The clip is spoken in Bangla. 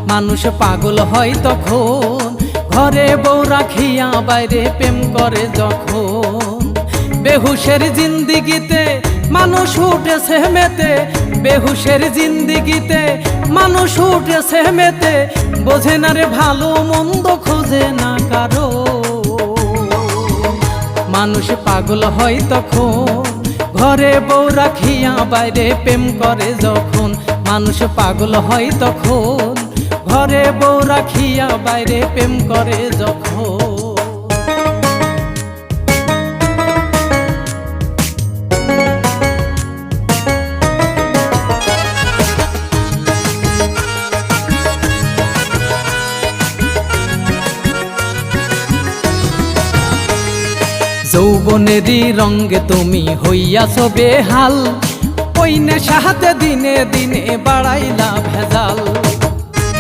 মানুষ পাগল হয় তখন, ঘরে বউ রাখিয়া বাইরে প্রেম করে যখন। বেহুশের জিন্দিগিতে মানুষ উঠেছে মেতে, বেহুশের জিন্দিগিতে মানুষ উঠেছে মেতে, বোঝে না রে ভালো মন্দ খোঁজে না কারো। মানুষ পাগল হয় তখন, ঘরে বউ রাখিয়া বাইরে প্রেম করে যখন। মানুষ পাগল হয় তখন, ঘরে বউ রাখিয়া বাইরে প্রেম করে যখন। যৌবনেরই রঙে তুমি হইয়াছ বেহাল, ওই নেশাতে দিনে দিনে বাড়াইলা ভেজাল।